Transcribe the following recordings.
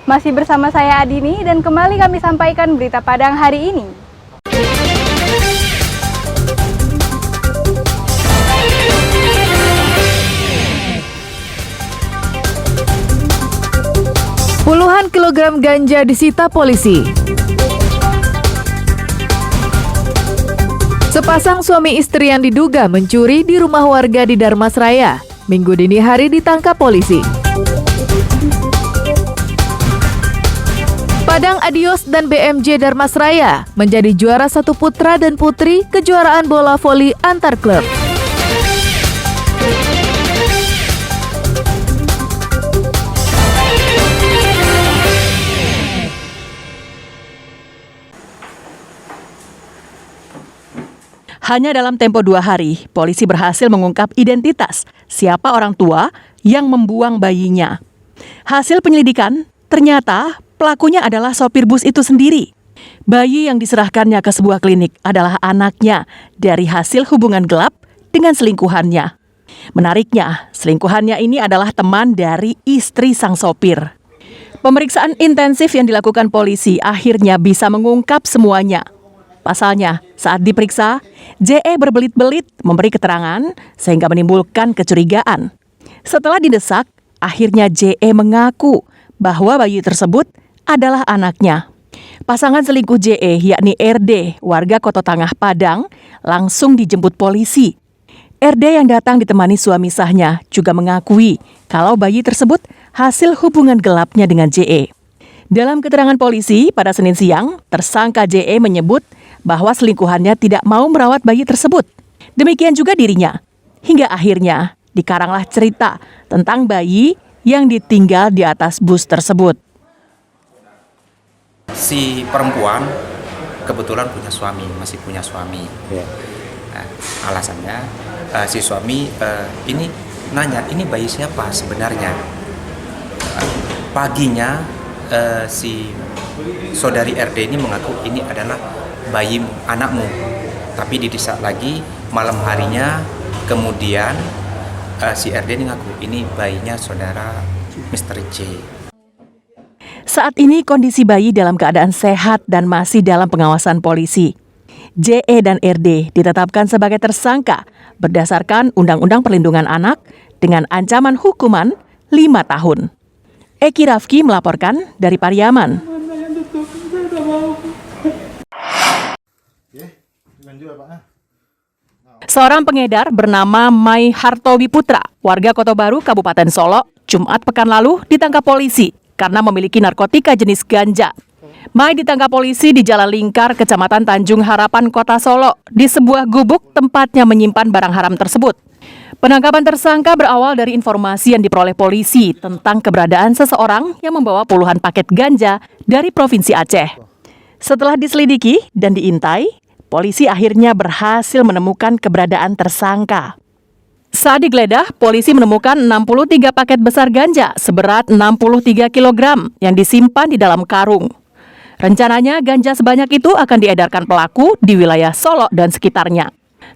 Masih bersama saya Adini dan kembali kami sampaikan berita Padang hari ini. Puluhan kilogram ganja disita polisi. Sepasang suami istri yang diduga mencuri di rumah warga di Darmasraya, Minggu dini hari ditangkap polisi. Padang Adios dan BMJ Darmasraya menjadi juara satu putra dan putri kejuaraan bola voli antar klub. Hanya dalam tempo 2 hari, polisi berhasil mengungkap identitas siapa orang tua yang membuang bayinya. Hasil penyelidikan, ternyata pelakunya adalah sopir bus itu sendiri. Bayi yang diserahkannya ke sebuah klinik adalah anaknya dari hasil hubungan gelap dengan selingkuhannya. Menariknya, selingkuhannya ini adalah teman dari istri sang sopir. Pemeriksaan intensif yang dilakukan polisi akhirnya bisa mengungkap semuanya. Pasalnya, saat diperiksa, JE berbelit-belit memberi keterangan sehingga menimbulkan kecurigaan. Setelah didesak, akhirnya JE mengaku bahwa bayi tersebut adalah anaknya. Pasangan selingkuh JE yakni RD, warga Kota Tangah Padang, langsung dijemput polisi. RD yang datang ditemani suami sahnya juga mengakui kalau bayi tersebut hasil hubungan gelapnya dengan JE. Dalam keterangan polisi pada Senin siang, tersangka JE menyebut bahwa selingkuhannya tidak mau merawat bayi tersebut. Demikian juga dirinya. Hingga akhirnya dikaranglah cerita tentang bayi yang ditinggal di atas bus tersebut. Si perempuan kebetulan punya suami, masih punya suami. Nah, alasannya si suami ini nanya, ini bayi siapa sebenarnya? Paginya si saudari RD ini mengaku ini adalah bayi anakmu, tapi didesak lagi malam harinya. Kemudian si RD ini ngaku ini bayinya saudara Mr. J. Saat ini kondisi bayi dalam keadaan sehat dan masih dalam pengawasan polisi. JE dan RD ditetapkan sebagai tersangka berdasarkan Undang-Undang Perlindungan Anak dengan ancaman hukuman 5 tahun. Eki Rafki melaporkan dari Pariaman. Seorang pengedar bernama Mai Hartowi Putra, warga Kota Baru, Kabupaten Solo, Jumat pekan lalu ditangkap polisi karena memiliki narkotika jenis ganja. Mai ditangkap polisi di Jalan Lingkar, Kecamatan Tanjung Harapan, Kota Solo, di sebuah gubuk tempatnya menyimpan barang haram tersebut. Penangkapan tersangka berawal dari informasi yang diperoleh polisi tentang keberadaan seseorang yang membawa puluhan paket ganja dari Provinsi Aceh. Setelah diselidiki dan diintai, polisi akhirnya berhasil menemukan keberadaan tersangka. Saat digeledah, polisi menemukan 63 paket besar ganja seberat 63 kg yang disimpan di dalam karung. Rencananya ganja sebanyak itu akan diedarkan pelaku di wilayah Solo dan sekitarnya.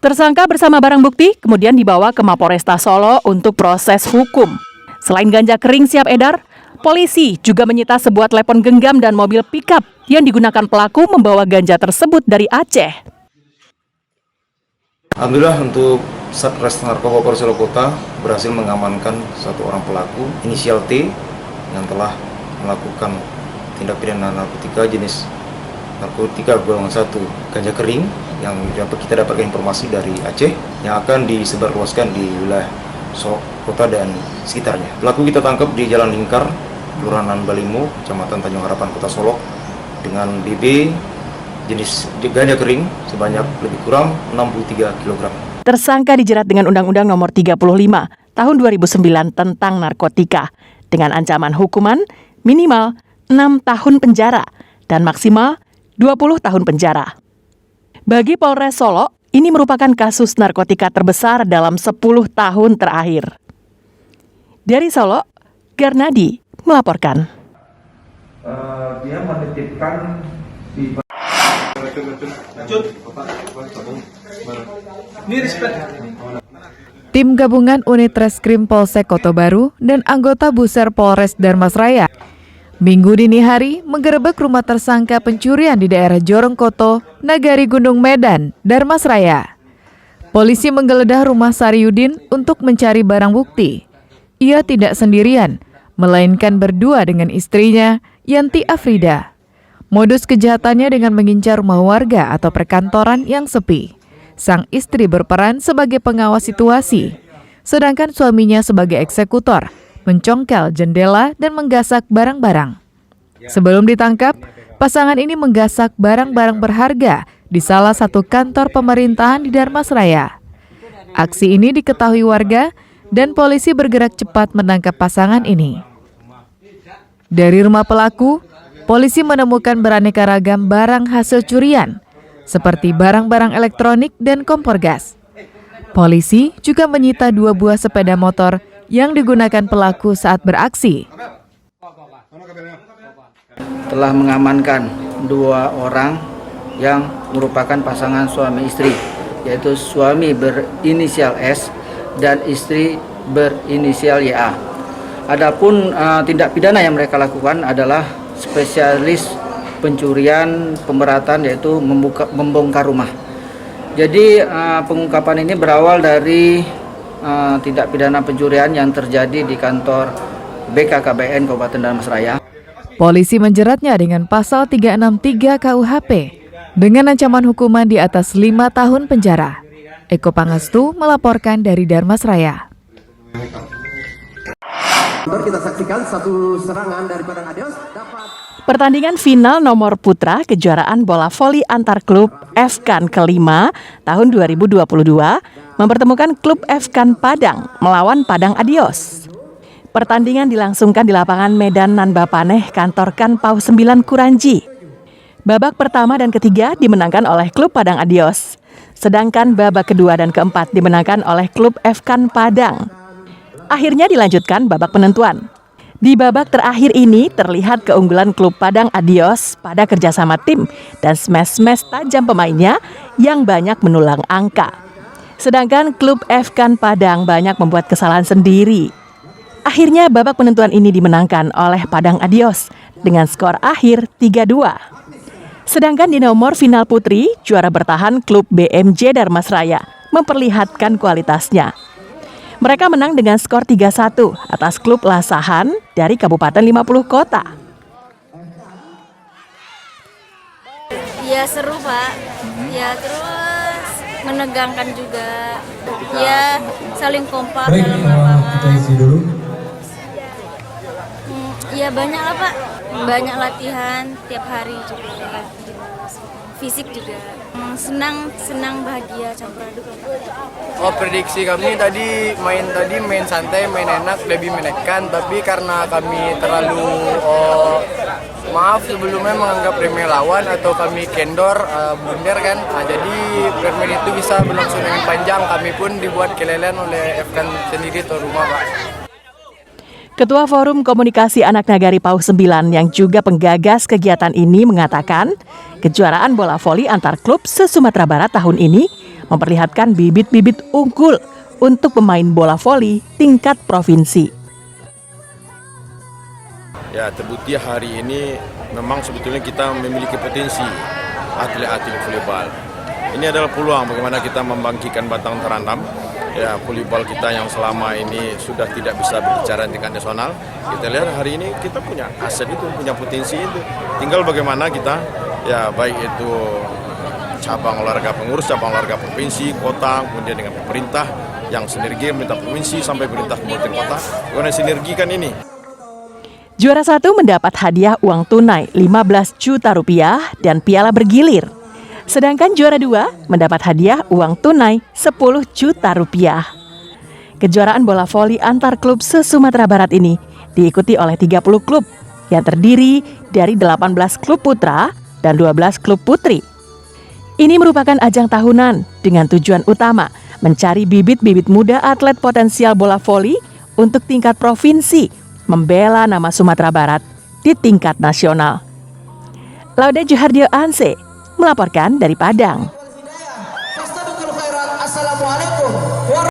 Tersangka bersama barang bukti kemudian dibawa ke Mapolresta Solo untuk proses hukum. Selain ganja kering siap edar, polisi juga menyita sebuah telepon genggam dan mobil pickup yang digunakan pelaku membawa ganja tersebut dari Aceh. Alhamdulillah untuk Satres Narkoba Polres Solo Kota berhasil mengamankan satu orang pelaku inisial T yang telah melakukan tindak pidana narkotika jenis narkotika golongan 1 ganja kering yang kita dapatkan informasi dari Aceh yang akan disebarluaskan di wilayah Solo Kota dan sekitarnya. Pelaku kita tangkap di Jalan Lingkar, Kelurahan Balimo, Kecamatan Tanjung Harapan, Kota Solo dengan BB jenis ganja kering sebanyak lebih kurang 63 kg. Tersangka dijerat dengan Undang-Undang Nomor 35 Tahun 2009 tentang narkotika dengan ancaman hukuman minimal 6 tahun penjara dan maksimal 20 tahun penjara. Bagi Polres Solo, ini merupakan kasus narkotika terbesar dalam 10 tahun terakhir. Dari Solo, Garnadi melaporkan. Dia menitipkan di Tim gabungan Unit Reskrim Polsek Kota Baru dan anggota Buser Polres Darmasraya Minggu dini hari menggerebek rumah tersangka pencurian di daerah Jorongkoto, Nagari Gunung Medan, Darmasraya. Polisi menggeledah rumah Sariudin untuk mencari barang bukti. Ia tidak sendirian, melainkan berdua dengan istrinya, Yanti Afrida. Modus kejahatannya dengan mengincar rumah warga atau perkantoran yang sepi. Sang istri berperan sebagai pengawas situasi, sedangkan suaminya sebagai eksekutor, mencongkel jendela dan menggasak barang-barang. Sebelum ditangkap, pasangan ini menggasak barang-barang berharga di salah satu kantor pemerintahan di Darmasraya. Aksi ini diketahui warga dan polisi bergerak cepat menangkap pasangan ini. Dari rumah pelaku, polisi menemukan beraneka ragam barang hasil curian, seperti barang-barang elektronik dan kompor gas. Polisi juga menyita 2 buah sepeda motor yang digunakan pelaku saat beraksi. Telah mengamankan 2 orang yang merupakan pasangan suami istri, yaitu suami berinisial S dan istri berinisial YA. Adapun tindak pidana yang mereka lakukan adalah spesialis pencurian pemberatan, yaitu membongkar rumah. Jadi pengungkapan ini berawal dari tindak pidana pencurian yang terjadi di kantor BKKBN Kabupaten Darmasraya. Polisi menjeratnya dengan pasal 363 KUHP dengan ancaman hukuman di atas 5 tahun penjara. Eko Pangestu melaporkan dari Darmasraya. Kita saksikan satu serangan dari Padang Adios. Pertandingan final nomor putra kejuaraan bola voli antar klub FKAN kelima tahun 2022 mempertemukan klub FKAN Padang melawan Padang Adios. Pertandingan dilangsungkan di lapangan Medan Nanbapaneh kantor KAN PAU 9 Kuranji. Babak pertama dan ketiga dimenangkan oleh klub Padang Adios, sedangkan babak kedua dan keempat dimenangkan oleh klub FKAN Padang. Akhirnya dilanjutkan babak penentuan. Di babak terakhir ini terlihat keunggulan klub Padang Adios pada kerjasama tim dan smash-smash tajam pemainnya yang banyak menulang angka. Sedangkan klub FKAN Padang banyak membuat kesalahan sendiri. Akhirnya babak penentuan ini dimenangkan oleh Padang Adios dengan skor akhir 3-2. Sedangkan di nomor final putri, juara bertahan klub BMJ Darmasraya memperlihatkan kualitasnya. Mereka menang dengan skor 3-1 atas klub Lasahan dari Kabupaten 50 Kota. Ya seru Pak, ya terus menegangkan juga, ya saling kompak dalam lapangan. Ya banyak lah Pak, banyak latihan tiap hari juga, fisik juga. Senang bahagia campur aduk. Prediksi kami tadi main santai, main enak, lebih menekan, tapi karena kami terlalu maaf sebelumnya menganggap remeh lawan atau kami kendor, blunder kan. Jadi permain itu bisa berlangsung dengan panjang, kami pun dibuat kelelahan oleh FKAN sendiri tuan rumah Pak. Ketua Forum Komunikasi Anak Nagari PAU 9 yang juga penggagas kegiatan ini mengatakan, kejuaraan bola voli antar klub se-Sumatera Barat tahun ini memperlihatkan bibit-bibit unggul untuk pemain bola voli tingkat provinsi. Ya, terbukti hari ini memang sebetulnya kita memiliki potensi atlet-atlet volleyball. Ini adalah peluang bagaimana kita membangkitkan batang terandam. Ya, volleyball kita yang selama ini sudah tidak bisa berbicara di tingkat nasional. Kita lihat hari ini kita punya aset itu, punya potensi itu. Tinggal bagaimana kita, ya baik itu cabang olahraga pengurus, cabang olahraga provinsi, kota, kemudian dengan pemerintah yang sinergi, pemerintah provinsi sampai pemerintah kabupaten kota, bagaimana sinergikan ini. Juara 1 mendapat hadiah uang tunai 15 juta rupiah dan piala bergilir. Sedangkan juara 2 mendapat hadiah uang tunai 10 juta rupiah. Kejuaraan bola voli antar klub se-Sumatera Barat ini diikuti oleh 30 klub yang terdiri dari 18 klub putra dan 12 klub putri. Ini merupakan ajang tahunan dengan tujuan utama mencari bibit-bibit muda atlet potensial bola voli untuk tingkat provinsi, membela nama Sumatera Barat di tingkat nasional. Laude Juhardio Anse melaporkan dari Padang.